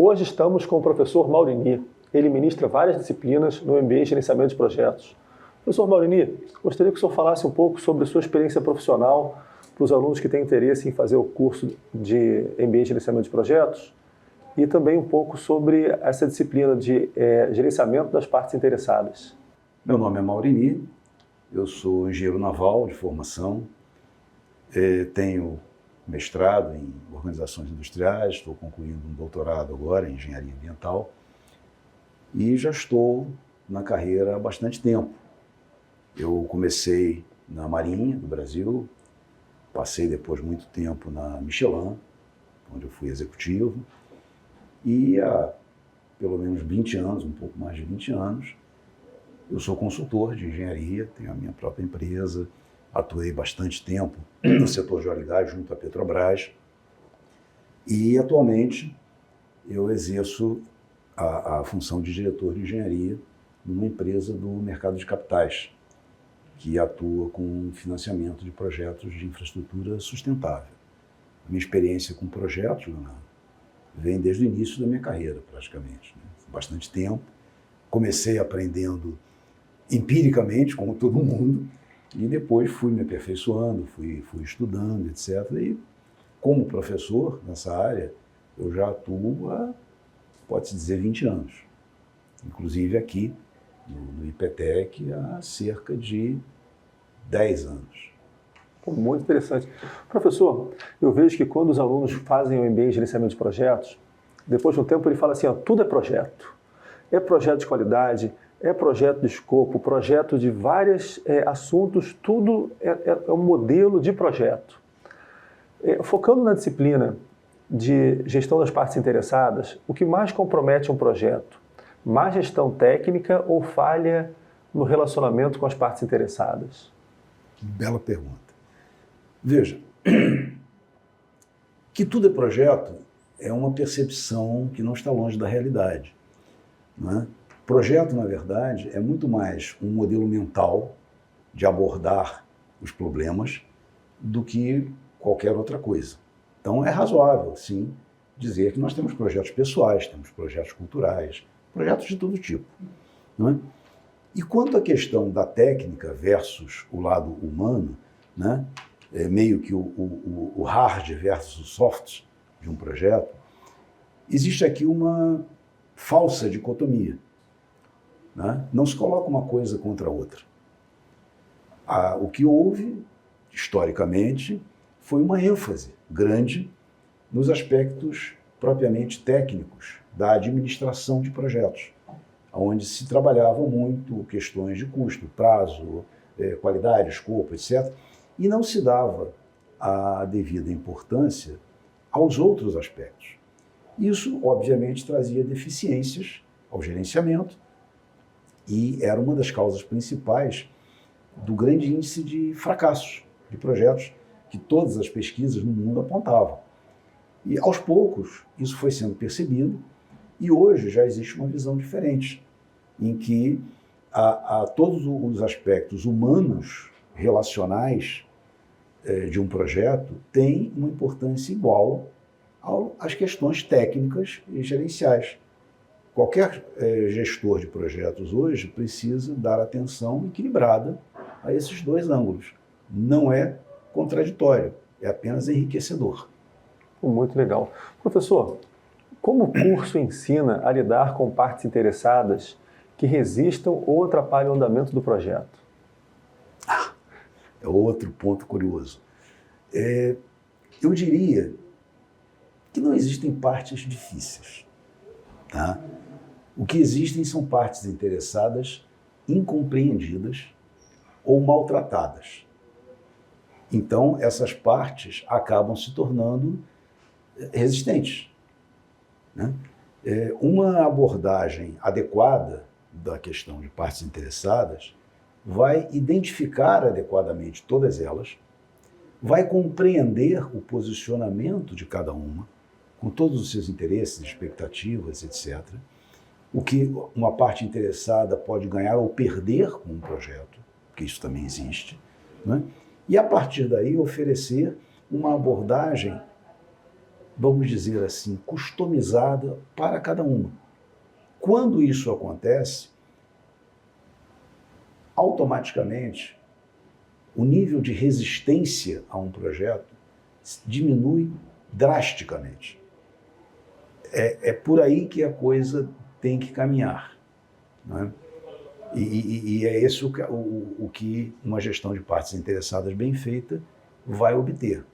Hoje estamos com o professor Maurini. Ele ministra várias disciplinas no MBA em Gerenciamento de Projetos. Professor Maurini, gostaria que o senhor falasse um pouco sobre sua experiência profissional para os alunos que têm interesse em fazer o curso de MBA em Gerenciamento de Projetos e também um pouco sobre essa disciplina de gerenciamento das partes interessadas. Meu nome é Maurini, eu sou engenheiro naval de formação, tenho mestrado em organizações industriais, estou concluindo um doutorado agora em engenharia ambiental e já estou na carreira há bastante tempo. Eu comecei na Marinha do Brasil, passei depois muito tempo na Michelin, onde eu fui executivo, e há pelo menos 20 anos, um pouco mais de 20 anos, eu sou consultor de engenharia, tenho a minha própria empresa, atuei bastante tempo no setor de óleo e gás junto à Petrobras e atualmente eu exerço a função de diretor de engenharia numa empresa do mercado de capitais, que atua com financiamento de projetos de infraestrutura sustentável. A minha experiência com projetos, Leonardo, vem desde o início da minha carreira, praticamente. Bastante tempo. Comecei aprendendo empiricamente, como todo mundo, e depois fui me aperfeiçoando, fui estudando, etc. E como professor nessa área, eu já atuo há, pode-se dizer, 20 anos. Inclusive aqui, no IPTEC, há cerca de 10 anos. Muito interessante. Professor, eu vejo que quando os alunos fazem o MBA em Gerenciamento de Projetos, depois de um tempo ele fala assim, ó, tudo é projeto. É projeto de qualidade, é projeto de escopo, projeto de vários assuntos, tudo é um modelo de projeto. Focando na disciplina de gestão das partes interessadas, o que mais compromete um projeto? Má gestão técnica ou falha no relacionamento com as partes interessadas? Bela pergunta. Veja, que tudo é projeto é uma percepção que não está longe da realidade, não é? Projeto, na verdade, é muito mais um modelo mental de abordar os problemas do que qualquer outra coisa. Então, é razoável, sim, dizer que nós temos projetos pessoais, temos projetos culturais, projetos de todo tipo, não é? E quanto à questão da técnica versus o lado humano, né, meio que o hard versus o soft de um projeto, existe aqui uma falsa dicotomia. Né? Não se coloca uma coisa contra a outra. O que houve, historicamente, foi uma ênfase grande nos aspectos propriamente técnicos da administração de projetos, onde se trabalhava muito questões de custo, prazo, qualidade, escopo, etc., e não se dava a devida importância aos outros aspectos. Isso, obviamente, trazia deficiências ao gerenciamento e era uma das causas principais do grande índice de fracassos de projetos que todas as pesquisas no mundo apontavam. E, aos poucos, isso foi sendo percebido e hoje já existe uma visão diferente, em que todos os aspectos humanos, relacionais de um projeto têm uma importância igual às questões técnicas e gerenciais. Qualquer gestor de projetos hoje precisa dar atenção equilibrada a esses dois ângulos. Não é contraditório, é apenas enriquecedor. Muito legal. Professor, como o curso ensina a lidar com partes interessadas que resistam ou atrapalhem o andamento do projeto? É outro ponto curioso. Eu diria que não existem partes difíceis. Tá? O que existem são partes interessadas incompreendidas ou maltratadas. Então, essas partes acabam se tornando resistentes. Né? Uma abordagem adequada da questão de partes interessadas vai identificar adequadamente todas elas, vai compreender o posicionamento de cada uma, com todos os seus interesses, expectativas, etc. O que uma parte interessada pode ganhar ou perder com um projeto, porque isso também existe, né? E a partir daí oferecer uma abordagem vamos dizer assim, customizada para cada uma. Quando isso acontece, automaticamente, o nível de resistência a um projeto diminui drasticamente. É por aí que a coisa tem que caminhar, não é? E é esse o que uma gestão de partes interessadas bem feita vai obter.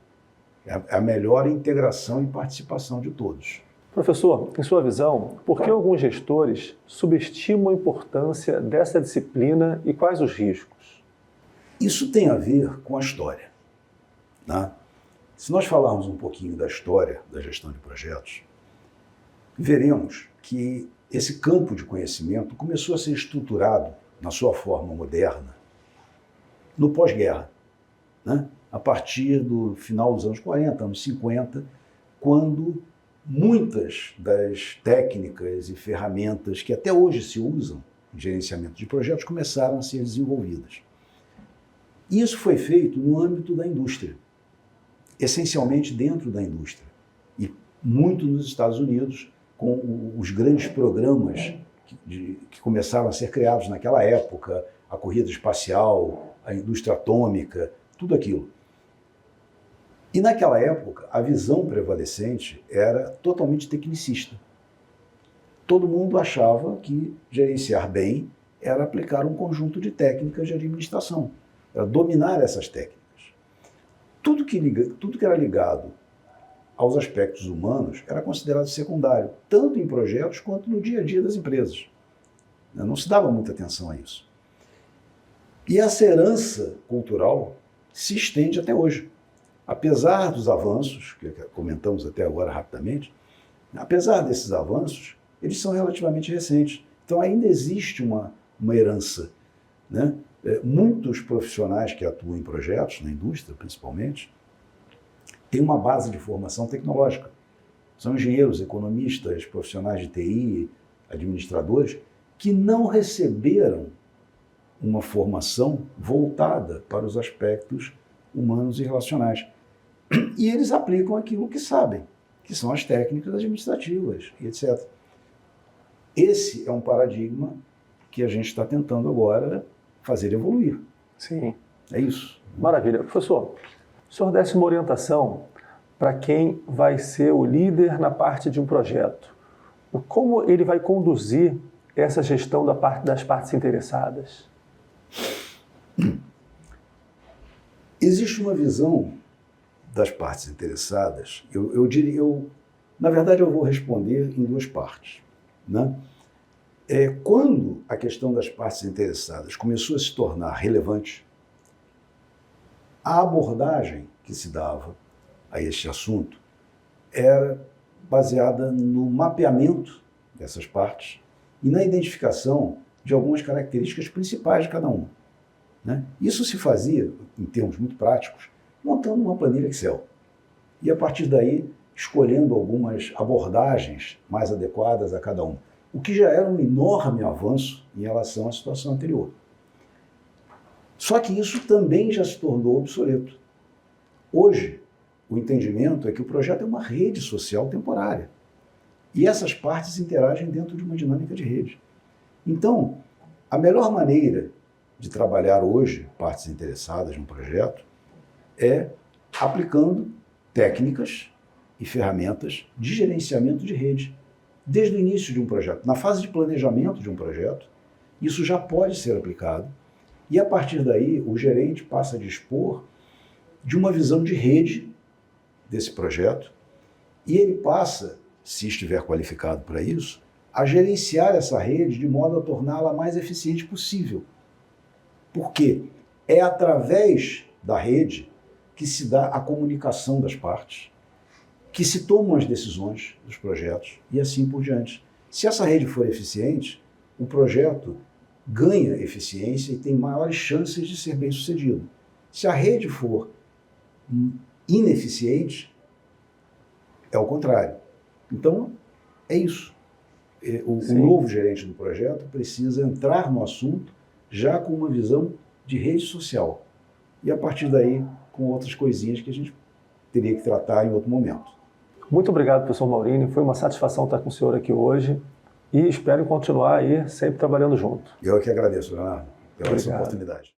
É a melhor integração e participação de todos. Professor, em sua visão, por que alguns gestores subestimam a importância dessa disciplina e quais os riscos? Isso tem a ver com a história, né? Se nós falarmos um pouquinho da história da gestão de projetos, veremos que esse campo de conhecimento começou a ser estruturado na sua forma moderna no pós-guerra, né? A partir do final dos anos 40, anos 50, quando muitas das técnicas e ferramentas que até hoje se usam em gerenciamento de projetos começaram a ser desenvolvidas. E isso foi feito no âmbito da indústria, essencialmente dentro da indústria, e muito nos Estados Unidos, com os grandes programas que começaram a ser criados naquela época, a corrida espacial, a indústria atômica, tudo aquilo. E naquela época, a visão prevalecente era totalmente tecnicista. Todo mundo achava que gerenciar bem era aplicar um conjunto de técnicas de administração, era dominar essas técnicas. Tudo que era ligado aos aspectos humanos era considerado secundário, tanto em projetos quanto no dia a dia das empresas. Não se dava muita atenção a isso. E essa herança cultural se estende até hoje. Apesar dos avanços, que comentamos até agora rapidamente, apesar desses avanços, eles são relativamente recentes. Então ainda existe uma herança, né? Muitos profissionais que atuam em projetos, na indústria principalmente, têm uma base de formação tecnológica. São engenheiros, economistas, profissionais de TI, administradores, que não receberam uma formação voltada para os aspectos humanos e relacionais. E eles aplicam aquilo que sabem, que são as técnicas administrativas e etc. Esse é um paradigma que a gente está tentando agora fazer evoluir. Sim. É isso. Maravilha. Professor, o senhor desse uma orientação para quem vai ser o líder na parte de um projeto. Como ele vai conduzir essa gestão das partes interessadas? Existe uma visão das partes interessadas, na verdade eu vou responder em duas partes, né? Quando a questão das partes interessadas começou a se tornar relevante, a abordagem que se dava a este assunto era baseada no mapeamento dessas partes e na identificação de algumas características principais de cada uma, né? Isso se fazia, em termos muito práticos, montando uma planilha Excel. E a partir daí, escolhendo algumas abordagens mais adequadas a cada uma. O que já era um enorme avanço em relação à situação anterior. Só que isso também já se tornou obsoleto. Hoje, o entendimento é que o projeto é uma rede social temporária. E essas partes interagem dentro de uma dinâmica de rede. Então, a melhor maneira de trabalhar hoje partes interessadas no projeto é aplicando técnicas e ferramentas de gerenciamento de rede desde o início de um projeto. Na fase de planejamento de um projeto, isso já pode ser aplicado e a partir daí o gerente passa a dispor de uma visão de rede desse projeto e ele passa, se estiver qualificado para isso, a gerenciar essa rede de modo a torná-la mais eficiente possível. Porque é através da rede que se dá a comunicação das partes, que se tomam as decisões dos projetos e assim por diante. Se essa rede for eficiente, o projeto ganha eficiência e tem maiores chances de ser bem sucedido. Se a rede for ineficiente, é o contrário. Então, é isso. O novo gerente do projeto precisa entrar no assunto já com uma visão de rede social. E a partir daí, com outras coisinhas que a gente teria que tratar em outro momento. Muito obrigado, professor Maurini. Foi uma satisfação estar com o senhor aqui hoje e espero continuar aí sempre trabalhando junto. Eu que agradeço, Leonardo, pela essa oportunidade.